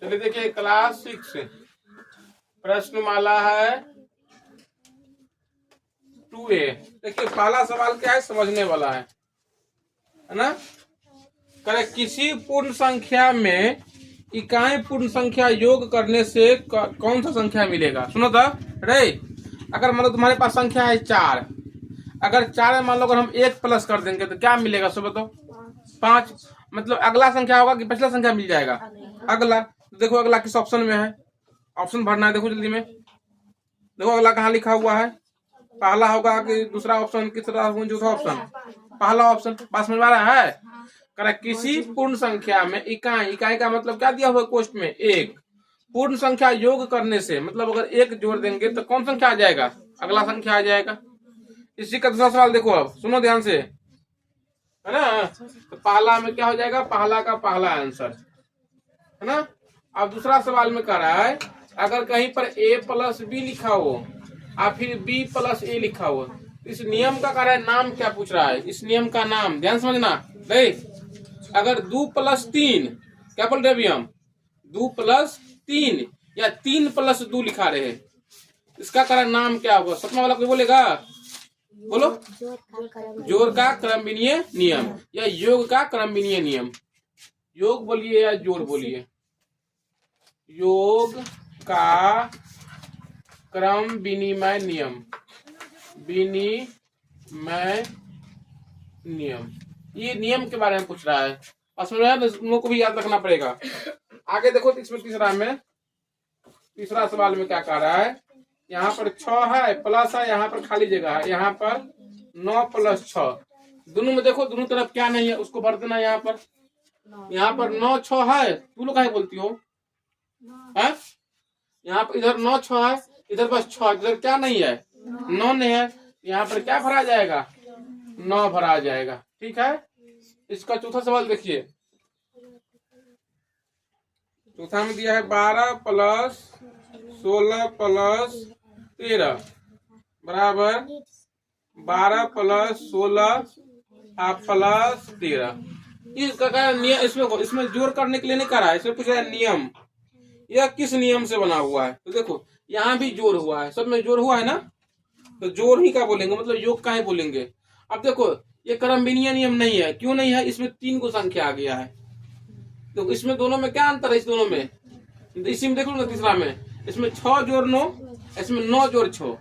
चलिए देखिए क्लास 6 प्रश्नमाला है 2A। देखिए पहला सवाल क्या है, समझने वाला है ना। करे किसी पूर्ण संख्या में इकाई पूर्ण संख्या योग करने से कौन सा संख्या मिलेगा। सुनो तो रे, अगर मान लो तुम्हारे पास संख्या है 4, अगर 4 में मान लो अगर हम 1 प्लस कर देंगे तो क्या मिलेगा। सो बताओ 5। मतलब अगला संख्या होगा कि पिछला संख्या मिल जाएगा। अगला देखो, अगला किस ऑप्शन में है, ऑप्शन भरना है। देखो जल्दी में, देखो अगला कहाँ लिखा हुआ है। पहला होगा कि दूसरा ऑप्शन, तीसरा चौथा ऑप्शन, पहला ऑप्शन। पास में आ रहा है। करे किसी पूर्ण संख्या में इकाई का मतलब क्या दिया हुआ कोष्ट में 1 पूर्ण संख्या योग करने से, मतलब अगर 1 जोड़ देंगे तो कौन संख्या आ जाएगा, अगला संख्या आ जाएगा। इसी का दूसरा सवाल देखो, अब सुनो ध्यान से, है ना। तो पहला में क्या हो जाएगा, पहला का पहला आंसर, है ना। अब दूसरा सवाल में कह रहा है अगर कहीं पर a प्लस बी लिखा हो और फिर b प्लस a लिखा हो, इस नियम का कह रहा है नाम क्या पूछ रहा है, इस नियम का नाम ध्यान समझना। नहीं, अगर 2 प्लस 3 क्या बोल रहे अभी हम, 2 प्लस 3 या 3 प्लस 2 लिखा रहे हैं, इसका कह रहा है नाम क्या होगा। सपना वाला कोई बोलेगा, बोलो। जोड़ का क्रमविनीय नियम या योग का क्रमविनीय नियम। योग बोलिए या जोड़ बोलिए, योग का क्रम विनिमय नियम, विनिमय नियम, ये नियम के बारे में पूछ रहा है। लोगों को भी याद रखना पड़ेगा। आगे देखो इसमें तीसरा सवाल में क्या कह रहा है, यहाँ पर 6 है प्लस है, यहाँ पर खाली जगह है, यहाँ पर 9 प्लस 6, दोनों में देखो दोनों तरफ क्या नहीं है उसको भर देना। यहाँ पर 9 6 है, तू लोग क्या बोलती हो है? यहाँ पर इधर 9 6 है, इधर बस 6, इधर क्या नहीं है, 9 नहीं है, यहाँ पर क्या भरा जाएगा, 9 भरा जाएगा। ठीक है। इसका चौथा सवाल देखिए, चौथा में दिया है 12 प्लस 16 प्लस 13 बराबर 12 प्लस 16 प्लस 13। इसका नियम, इसमें जोड़ करने के लिए नहीं करा है, इसमें पूछ रहा है नियम, यह किस नियम से बना हुआ है। तो देखो यहाँ भी जोड़ हुआ है, सब में जोड़ हुआ है ना, तो जोड़ ही का बोलेंगे, मतलब योग का ही बोलेंगे। अब देखो ये क्रमविनीय नियम नहीं है, क्यों नहीं है, इसमें 3 को संख्या आ गया है, तो इसमें दोनों में क्या अंतर है, इस दोनों में, इसी में देखो ना तीसरा में, इसमें 6 जोड़ 9, इसमें 9 जोड़ 6,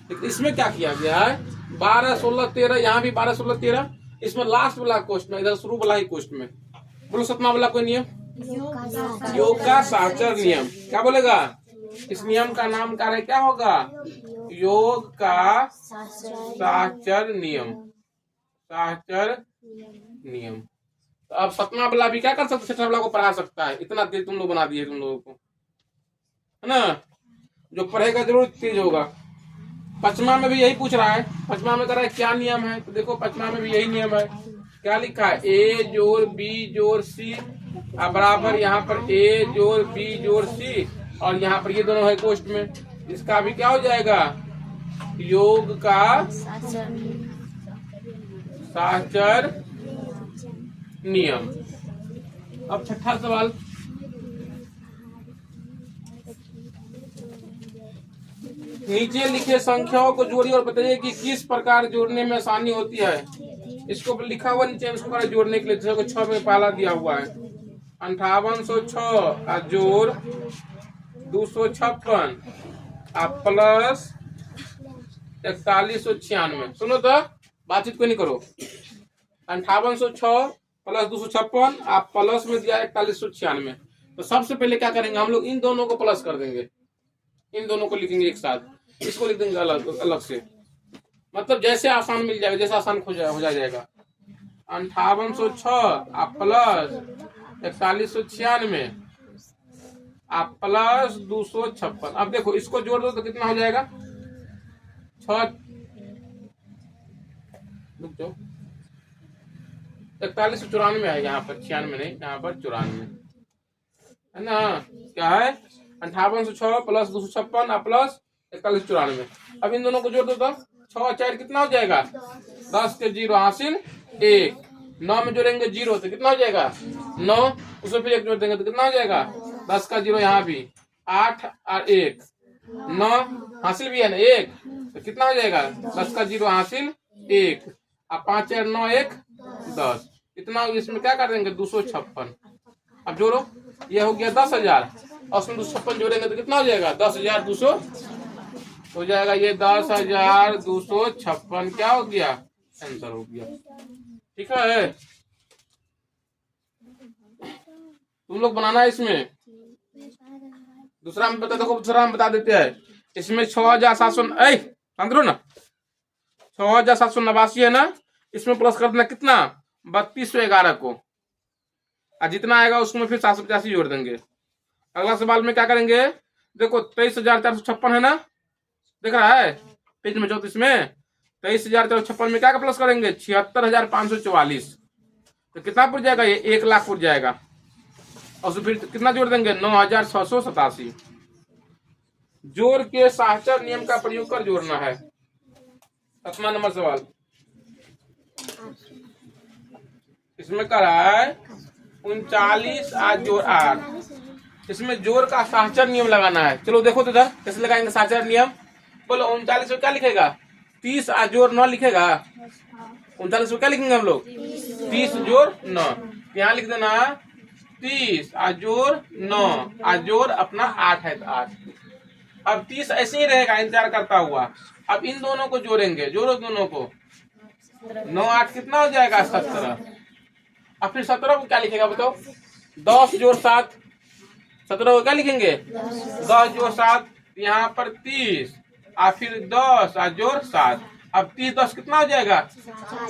लेकिन इसमें क्या किया गया है 12 16 13, यहाँ भी 12 16 13, इसमें लास्ट वाला कोष्ट में, इधर शुरू वाला ही कोष्ट में। बोलो सपना वाला कोई नियम, योग का साहचर नियम। क्या बोलेगा, इस नियम का नाम कार्य क्या होगा, योग का साहचर नियम, साहचर नियम। तो अब सपना वाला भी क्या कर सकता है, छठा वाला को पढ़ा सकता है, इतना तेज तुम लोग बना दिए तुम लोगों को, है ना। जो पढ़ेगा जरूर तेज होगा। पचमा में भी यही पूछ रहा है, पचमा में कर रहा है क्या नियम है, तो देखो पचमा में भी यही नियम है। क्या लिखा है, a जोड़ b जोड़ c बराबर यहाँ पर a जोड़ b जोड़ c, और यहाँ पर ये दोनों है कोष्ट में, इसका भी क्या हो जाएगा, योग का साहचर नियम। अब छठा सवाल, नीचे लिखे संख्याओं को जोड़िए और बताइए कि किस प्रकार जोड़ने में आसानी होती है। इसको लिखा हुआ नीचे, इसको जोड़ने के लिए 6 में पहला दिया हुआ है 5806 जोड़ 256 प्लस 4196। सुनो तो बातचीत को नहीं करो। 5806 प्लस 256 आप प्लस में दिया 4196। तो सबसे पहले क्या करेंगे हम लोग, इन दोनों को प्लस कर देंगे, इन दोनों को लिखेंगे एक साथ, इसको लिख देंगे अलग से, मतलब जैसे आसान मिल जाएगा, जैसे आसान हो जाएगा। 5806 प्लस 4196 प्लस 256। अब देखो इसको जोड़ दो तो कितना हो जाएगा, 4194 आएगा, यहाँ पर 96 नहीं, यहाँ पर 94 है ना। क्या है 5806 प्लस 256 प्लस 4194। अब इन दोनों को जोड़ दो तो 6 4 कितना हो जाएगा, 10 के 0 हासिल 1, 9 में जोड़ेंगे 0 तो कितना हो जाएगा 9, उसमें फिर 1 जोड़ देंगे तो कितना हो जाएगा 10 का 0 यहाँ भी, 8 और 1 9 हासिल भी है ना 1, तो कितना हो जाएगा 10 का 0 हासिल 1 और 5 और 9 1 10, इतना इसमें क्या कर देंगे 256। अब जोड़ो, ये हो गया 10,000 और उसमें 256 जोड़ेंगे तो कितना हो जाएगा 10,200 हो जाएगा। ये 10,256 क्या हो गया आंसर हो गया। ठीक है, तुम लोग बनाना है इसमें। दूसरा हम बता, देखो दूसरा हम बता देते हैं। इसमें 6,700 ना 6,789 है ना, इसमें प्लस कर देना कितना 3211 को, और जितना आएगा उसमें फिर 785 जोड़ देंगे। अगला सवाल में क्या करेंगे, देखो 23,456 है ना, देख रहा है पेज में 34 में 23,456 में क्या प्लस करेंगे 76,544, तो कितना पुर जाएगा ये 1 लाख पुर जाएगा, और फिर कितना जोड़ देंगे 9,687। जोड़ के साहचर्य नियम का प्रयोग कर जोड़ना है। 8वां नंबर सवाल इसमें कर रहा है 39 8 जोड़ 8, इसमें जोड़ का साहचर्य नियम लगाना है। चलो देखो तो इधर कैसे लगाएंगे साहचर्य नियम। बोलो 39 में क्या लिखेगा 30 8 जोड़ 9 लिखेगा। 39 में क्या लिखेंगे हम लोग 30 जोड़ 9, यहाँ लिख देना 30 और जोड़ 9 और जोड़ अपना 8 है तो 8। अब 30 ऐसे ही रहेगा इंतजार करता हुआ। अब इन दोनों को जोड़ेंगे, जोड़ो दोनों को, 9 8 कितना हो जाएगा 17। अब फिर 17 को क्या लिखेगा बताओ 10 जोड़ 7, 17 को क्या लिखेंगे 10 जोड़ 7, यहाँ पर 30 और फिर 10 और जोड़ 7। अब 30 10 कितना हो जाएगा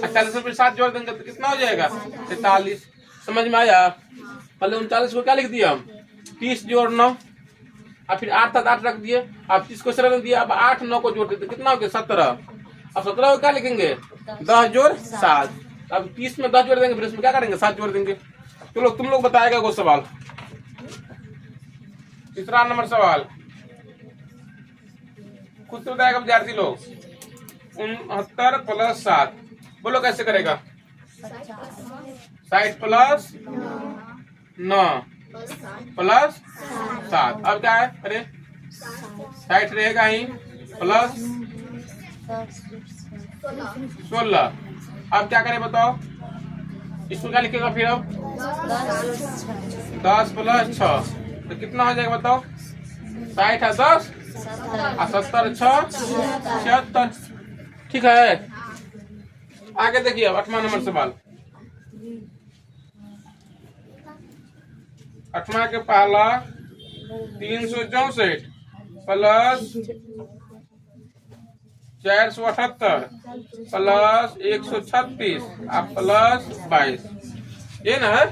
48 में 7 जोड़ देंगे तो कितना हो जाएगा 43। समझ में आया। पहले 39 को क्या लिख दिया हम 30 जोड़ 9 और फिर 8 था 8 रख दिए। अब 30 को सरल रख दिया, अब 8 9 को जोड़ देते कितना हो गया 17। अब 17 को क्या लिखेंगे 10 जोड़ 7। अब 30 में 10 जोड़ देंगे फिर इसमें क्या करेंगे 7 जोड़ देंगे। चलो तुम लोग बताएगा वो सवाल। तीसरा नंबर सवाल खुद से बताएगा विद्यार्थी लोग। 69 प्लस 7 बोलो कैसे करेगा 60 प्लस 9 प्लस 7। अब क्या है अरे 60 रहेगा ही प्लस 16। अब क्या करें बताओ इसको क्या लिखेगा फिर अब 10 प्लस 6 तो कितना हो जाएगा बताओ 60 है 10 और 70 6 76। ठीक है, आगे देखिए 8वां नंबर सवाल। 8वां के पहला 364 प्लस 478 प्लस 136 और प्लस 22 ये ना है।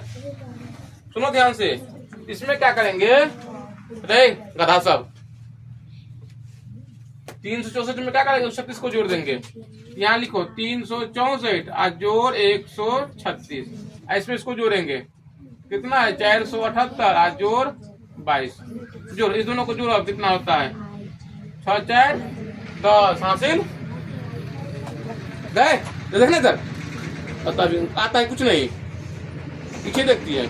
सुनो ध्यान से, इसमें क्या करेंगे रे गधा सब 364 में क्या करेंगे 36 को जोड़ देंगे। यहाँ लिखो 364 और जोड़ 136, इसमें इसको जोड़ेंगे कितना है 478 और जोड़ 22 जोड़ इस दोनों को जोड़ो कितना होता है 6 4 10 हासिल गए। देखना इधर पता भी आता है कुछ नहीं पीछे देखती है।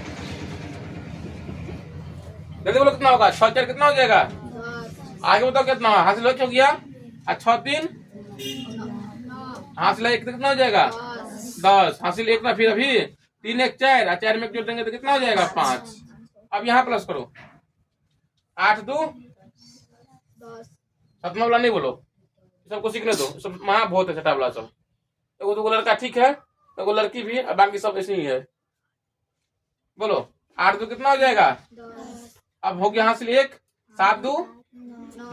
जल्दी बोलो कितना होगा 6 4 कितना हो जाएगा आगे बताओ कितना हासिल हो गया। 6 3 हासिल 1 कितना हो जाएगा 10 हासिल 1 ना फिर अभी 3 1 4 और 4 में जोड़ देंगे तो कितना हो जाएगा 5। अब यहाँ प्लस करो 8 2 7वां वाला नहीं बोलो सबको सीखने दो, सब वहां बहुत है छठा वाला सब। तो दो लड़का ठीक है तो लड़की भी बाकी सब ऐसे ही है। बोलो 8 2 कितना हो जाएगा अब हो गया हासिल 1 7 2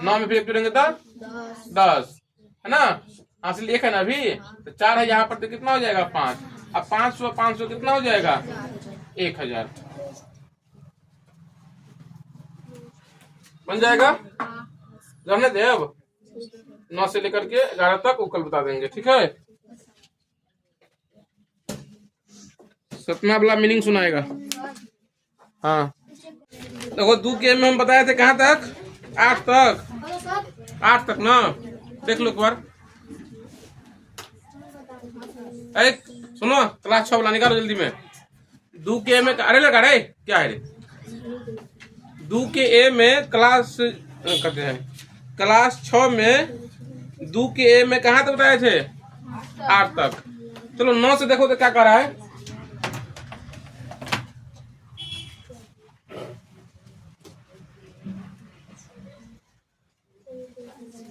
9 में फिर 1 जोड़ेंगे तो 10 है ना हासिल 1 है ना अभी तो 4 है यहाँ पर तो कितना हो जाएगा 5। अब 500 500 कितना हो जाएगा 1000 बन जाएगा। जानने दे अब 9 से लेकर के 11 तक वो कल बता देंगे। ठीक है 7वां वाला मीनिंग सुनाएगा। हाँ देखो 2 गेम में हम बताए थे कहाँ तक 8 तक ना देख लो एक बार। सुनो क्लास 6 वाला निकालो जल्दी में। 2 के में अरे लगा रे क्या है रे दो के ए में क्लास कहते हैं क्लास 6 में 2 के ए में कहाँ तक बताए थे 8 तक। चलो 9 से देखो तो क्या कर रहा है।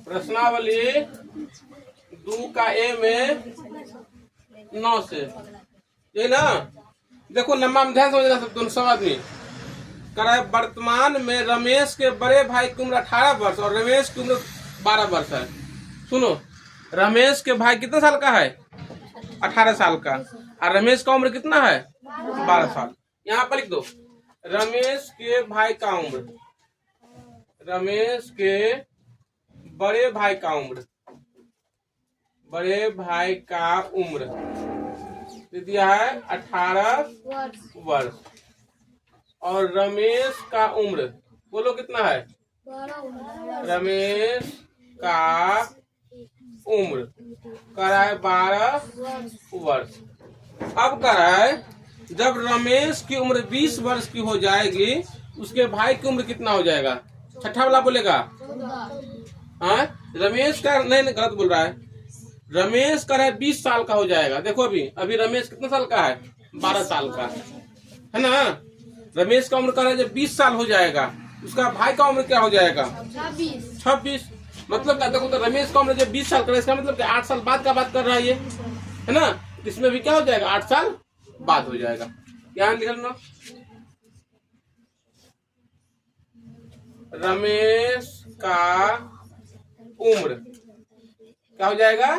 प्रश्नावली 2 का ए में 9 से ये ना देखो लंबा में ध्यान समझना सब दोनों सब आदमी कर रहा है। वर्तमान में रमेश के बड़े भाई की उम्र 18 वर्ष और रमेश की उम्र 12 वर्ष है। सुनो रमेश के भाई कितने साल का है 18 साल का और रमेश का उम्र कितना है 12 साल। यहाँ पर लिख दो रमेश के भाई का उम्र, रमेश के बड़े भाई का उम्र, बड़े भाई का उम्र दिया है 18 वर्ष और रमेश का उम्र बोलो कितना है रमेश का उम्र करा है 12 वर्ष। अब करा है जब रमेश की उम्र 20 वर्ष की हो जाएगी उसके भाई की उम्र कितना हो जाएगा। छठा वाला बोलेगा हाँ रमेश का नहीं गलत बोल रहा है। रमेश का है 20 साल का हो जाएगा। देखो अभी रमेश कितना साल का है 12 साल का है ना। रमेश का उम्र का है जब 20 साल हो जाएगा उसका भाई का उम्र क्या हो जाएगा 26। मतलब क्या देखो तो रमेश का उम्र जब 20 साल का है इसका मतलब कि 8 साल बाद का बात कर रहा है ये है ना। इसमें भी क्या हो जाएगा 8 साल बाद हो जाएगा। क्या लिखना रमेश का उम्र क्या हो जाएगा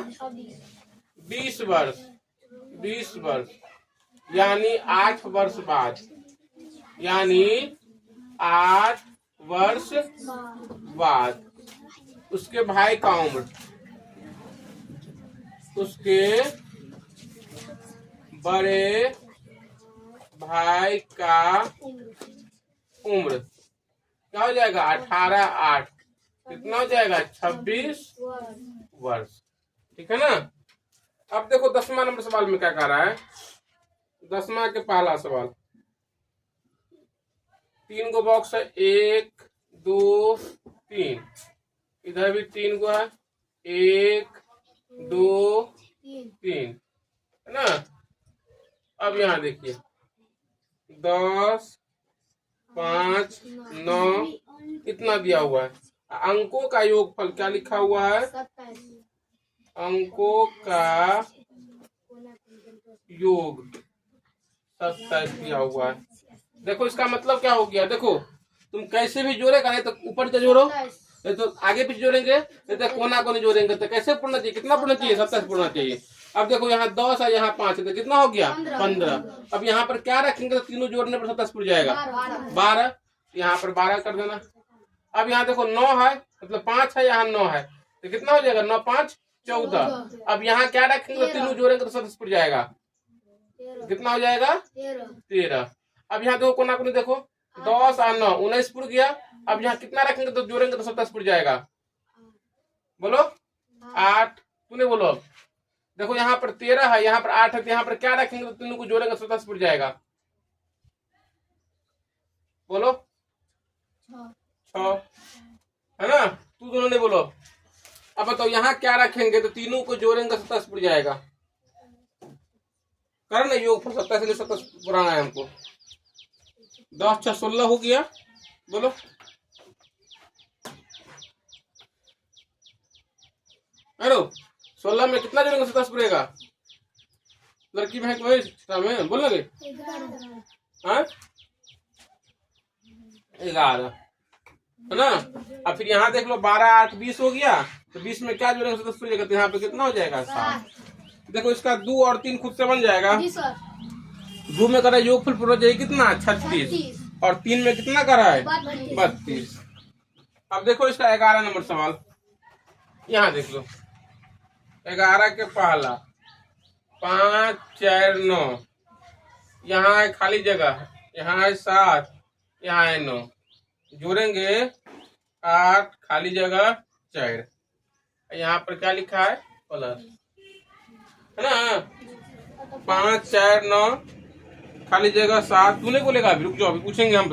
20 वर्ष, 20 वर्ष यानी 8 वर्ष बाद, यानी 8 वर्ष बाद उसके भाई का उम्र, उसके बड़े भाई का उम्र क्या हो जाएगा 18 8 कितना हो जाएगा 26 वर्ष। ठीक है ना। अब देखो 10वां नंबर सवाल में क्या कह रहा है। 10वां के पहला सवाल 3 गो बॉक्स है 1 2 3 इधर भी 3 गो है 1 2 3 है ना। अब यहाँ देखिए 10 5 9 इतना दिया हुआ है। अंकों का योगफल क्या लिखा हुआ है अंकों का योग 27 दिया हुआ है। देखो इसका मतलब क्या हो गया। देखो तुम कैसे भी जोड़ेगा नहीं तो ऊपर से जोड़ो नहीं तो आगे पीछे जोड़ेंगे नहीं तो कोना कोने जोड़ेंगे तो कैसे पढ़ना चाहिए कितना पढ़ना चाहिए 27 पढ़ना चाहिए। अब देखो यहाँ 10 है यहाँ 5 है तो कितना हो गया 15। अब यहाँ पर क्या रखेंगे तो तीनों जोड़ने पर 27 पड़ जाएगा 12। यहाँ पर 12 कर देना। अब यहाँ देखो 9 है मतलब 5 है यहाँ 9 है तो कितना हो जाएगा 9 5 14। अब यहाँ क्या रखेंगे तो तीनों जोड़ेंगे तो 27 पड़ जाएगा कितना हो जाएगा 13। अब यहाँ देखो कोना कोनी देखो 10 और 9 19 पड़ गया। अब यहाँ कितना रखेंगे तो जोड़ेंगे तो 27 पड़ जाएगा। बोलो 8 तूने बोलो। देखो यहाँ पर 13 है यहाँ पर 8 है तो यहाँ पर क्या रखेंगे तो तीनों को जोड़ेंगे 27 पड़ जाएगा। बोलो 6 है ना। तू दोनों ने बोलो। अब बताओ यहाँ क्या रखेंगे तो तीनों को जोड़ेंगे 27 पड़ जाएगा। कर ना योग 27 से 27 पुराना है हमको 10 6 16 हो गया। बोलो हेलो 16 में कितना जोड़ेंगे 27 पड़ेगा। लड़की में में बोल लगे 11 है ना। अब फिर यहाँ देख लो 12 8 20 हो गया तो 20 में क्या जोड़ेंगे 27 पड़ जाएगा तो यहाँ पे कितना हो जाएगा 7। देखो इसका 2 और 3 खुद से बन जाएगा। 2 में करा योगफल पूरा जाएगा कितना 36 और 3 में कितना करा है 32। अब देखो इसका 11 नंबर सवाल यहाँ देख लो 11 के पहला 5 4 9 यहाँ है खाली जगह यहाँ है 7 यहाँ है 9 जोड़ेंगे 8 खाली जगह 4 यहाँ पर क्या लिखा है प्लस है ना। 5 4 9 खाली जगह 7 तूने बोलेगा अभी रुक जाओ अभी पूछेंगे हम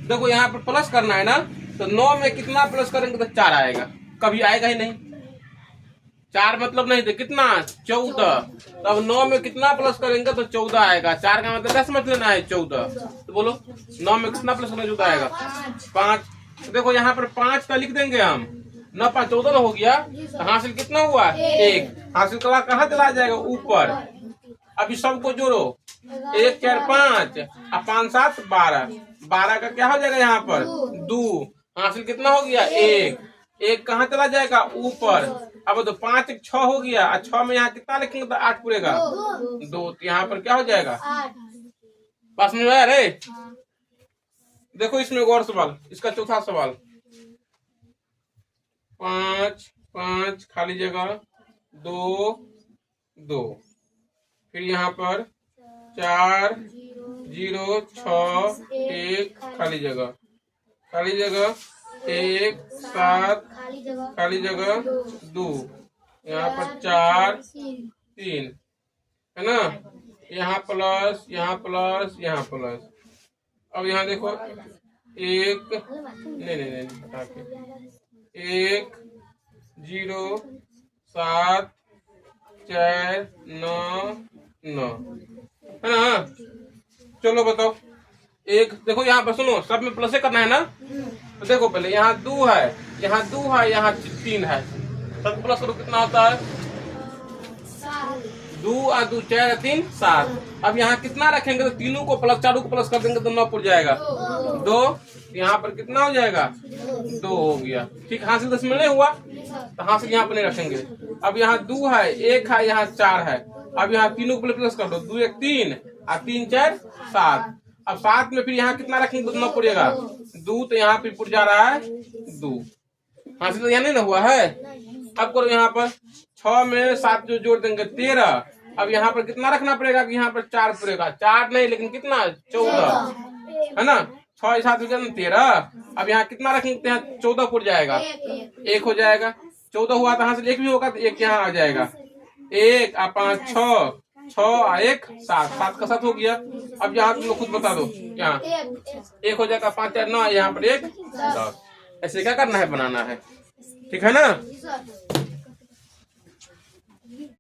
देखो यहाँ पर प्लस करना है ना, तो 9 में कितना प्लस करेंगे तो 4 आएगा, कभी आएगा ही नहीं। 4 मतलब नहीं तो कितना 14, तो अब 9 में कितना प्लस करेंगे तो 14 आएगा। 4 का मतलब क्या समझ लेना है 14, तो बोलो 9 में कितना प्लस करना 14 आएगा 5। तो देखो यहाँ पर 5 का लिख देंगे हम, 9 5 14 हो गया, तो हासिल कितना हुआ 1। हासिल कला कहाँ चला जाएगा ऊपर। अभी सबको जोड़ो, 1 4 5 और 5 7 12, 12 का क्या हो जाएगा यहाँ पर 2। हासिल कितना हो गया 1, 1 कहाँ चला जाएगा ऊपर। अब तो 5 1 6 हो गया, और 6 में यहाँ कितना लिखेंगे तो 8 पूरेगा 2, तो यहाँ पर क्या हो जाएगा। पास में आया रे। देखो इसमें गौर सवाल, इसका चौथा सवाल, 5 5 खाली जगह 2 2, फिर यहाँ पर 4 0 6 1 खाली जगह 1 7 खाली जगह 2, यहाँ पर 4 3 है ना, यहाँ प्लस यहाँ प्लस यहाँ प्लस। अब यहाँ देखो 1 नहीं हटा के 1 0 7 4 9 9 है ना। चलो बताओ, एक देखो यहाँ पर सुनो, सब में प्लस करना है ना, तो देखो पहले यहाँ 2 है, यहाँ 2 है, यहाँ 3 है, सब प्लस करो कितना होता है 2 और 2 4 3 7। अब यहाँ कितना रखेंगे तो तीनों को प्लस, चारों को प्लस कर देंगे तो 9 पुर जाएगा 2, यहाँ पर कितना हो जाएगा 2 हो गया। ठीक, हासिल 10 में नहीं हुआ तो हासिल यहाँ पर नहीं रखेंगे। अब यहाँ 2 है, 1 है, यहाँ 4 है, अब यहाँ तीनों को प्लस कर दो, 2 1 3 और 3 4 7। अब 7 में फिर यहाँ कितना रखेंगे तो 9 पुरेगा 2, तो यहाँ पे पुर जा रहा है 2। हासिल तो यहाँ नहीं ना हुआ है। अब करो यहाँ पर 6 में 7 जो जोड़ देंगे 13। अब यहाँ पर कितना रखना पड़ेगा कि यहाँ पर 4 पुरेगा, 4 नहीं लेकिन कितना 14 है ना, 6 7 हो गया 13। अब यहाँ कितना रखेंगे तो यहाँ 14 पुर जाएगा, 1 हो जाएगा। 14 हुआ तो यहाँ से 1 भी होगा तो 1 यहाँ आ जाएगा, 1 और 5 6 6 और 1 7, 7 का 7 हो गया। अब यहाँ तुम लोग खुद बता दो, यहाँ 1 हो जाएगा, 5 4 9, यहाँ पर 1 10। ऐसे क्या करना है, बनाना है, ठीक है ना।